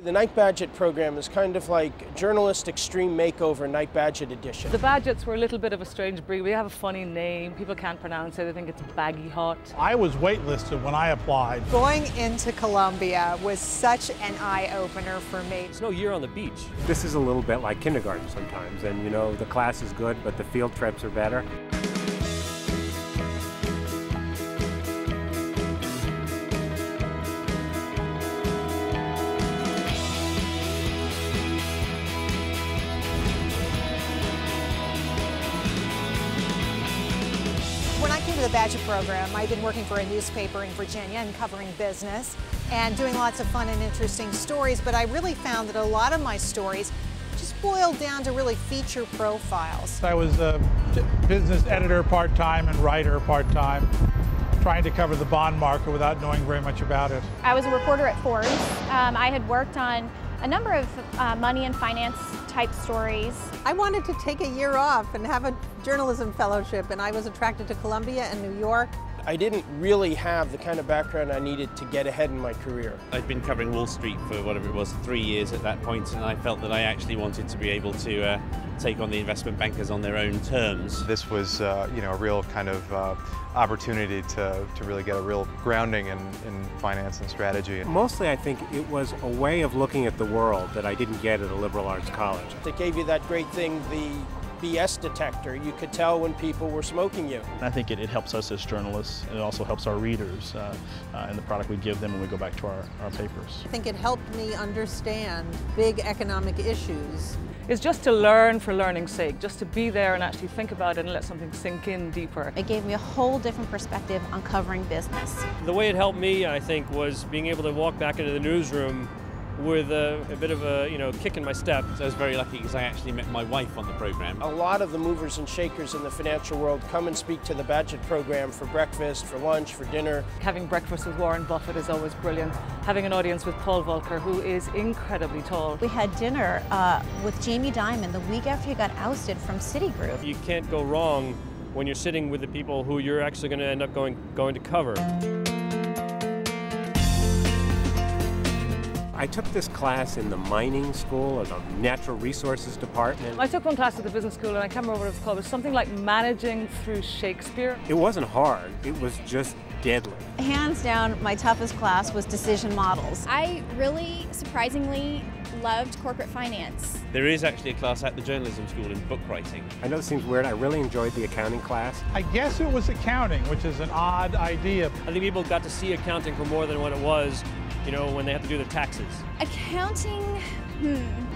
The Night Bagehot program is kind of like Journalist Extreme Makeover Night Bagehot edition. The Bagehots were a little bit of a strange breed. We have a funny name. People can't pronounce it. I think it's Bagehot. I was waitlisted when I applied. Going into Columbia was such an eye-opener for me. It's no year on the beach. This is a little bit like kindergarten sometimes, and you know, the class is good, but the field trips are better. When I came to the Bagehot program, I'd been working for a newspaper in Virginia and covering business and doing lots of fun and interesting stories, but I really found that a lot of my stories just boiled down to really feature profiles. I was a business editor part-time and writer part-time, trying to cover the bond market without knowing very much about it. I was a reporter at Forbes. I had worked on a number of money and finance type stories. I wanted to take a year off and have a journalism fellowship, and I was attracted to Columbia and New York. I didn't really have the kind of background I needed to get ahead in my career. I'd been covering Wall Street for whatever it was, 3 years at that point, and I felt that I actually wanted to be able to take on the investment bankers on their own terms. This was a real kind of opportunity to really get a real grounding in finance and strategy. Mostly I think it was a way of looking at the world that I didn't get at a liberal arts college. They gave you that great thing, the BS detector. You could tell when people were smoking you. I think it helps us as journalists, and it also helps our readers and the product we give them when we go back to our papers. I think it helped me understand big economic issues. It's just to learn for learning's sake, just to be there and actually think about it and let something sink in deeper. It gave me a whole different perspective on covering business. The way it helped me, I think, was being able to walk back into the newsroom with a bit of a kick in my step. So I was very lucky because I actually met my wife on the program. A lot of the movers and shakers in the financial world come and speak to the Bagehot program for breakfast, for lunch, for dinner. Having breakfast with Warren Buffett is always brilliant. Having an audience with Paul Volcker, who is incredibly tall. We had dinner with Jamie Dimon the week after he got ousted from Citigroup. You can't go wrong when you're sitting with the people who you're actually going to end up going to cover. I took this class in the mining school or the natural resources department. I took one class at the business school and I can't remember what it was called. It was something like managing through Shakespeare. It wasn't hard, it was just deadly. Hands down, my toughest class was decision models. I really, surprisingly, loved corporate finance. There is actually a class at the journalism school in book writing. I know it seems weird, I really enjoyed the accounting class. I guess it was accounting, which is an odd idea. I think people got to see accounting for more than what it was, when they have to do their taxes. Accounting,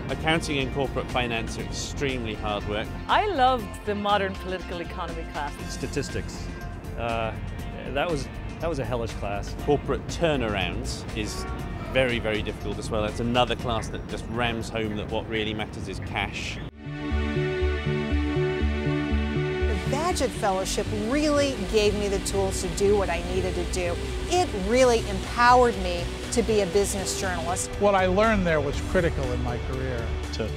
Accounting and corporate finance are extremely hard work. I loved the modern political economy class. Statistics, that was a hellish class. Corporate turnarounds is very, very difficult as well. That's another class that just rams home that what really matters is cash. The Bagehot Fellowship really gave me the tools to do what I needed to do. It really empowered me to be a business journalist. What I learned there was critical in my career. To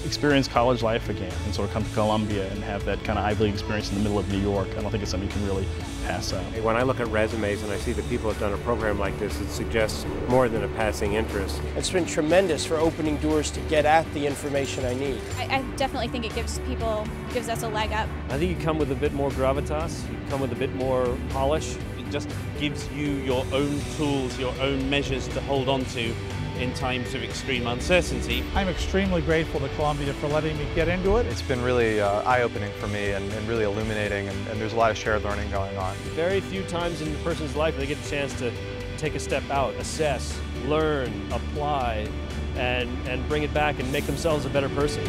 experience college life again and sort of come to Columbia and have that kind of Ivy League experience in the middle of New York, I don't think it's something you can really pass up. When I look at resumes and I see that people have done a program like this, it suggests more than a passing interest. It's been tremendous for opening doors to get at the information I need. I definitely think it gives us a leg up. I think you come with a bit more gravitas, you come with a bit more polish. It just gives you your own tools, your own measures to hold on to in times of extreme uncertainty. I'm extremely grateful to Columbia for letting me get into it. It's been really eye-opening for me and really illuminating, and there's a lot of shared learning going on. Very few times in a person's life they get a chance to take a step out, assess, learn, apply, and bring it back and make themselves a better person.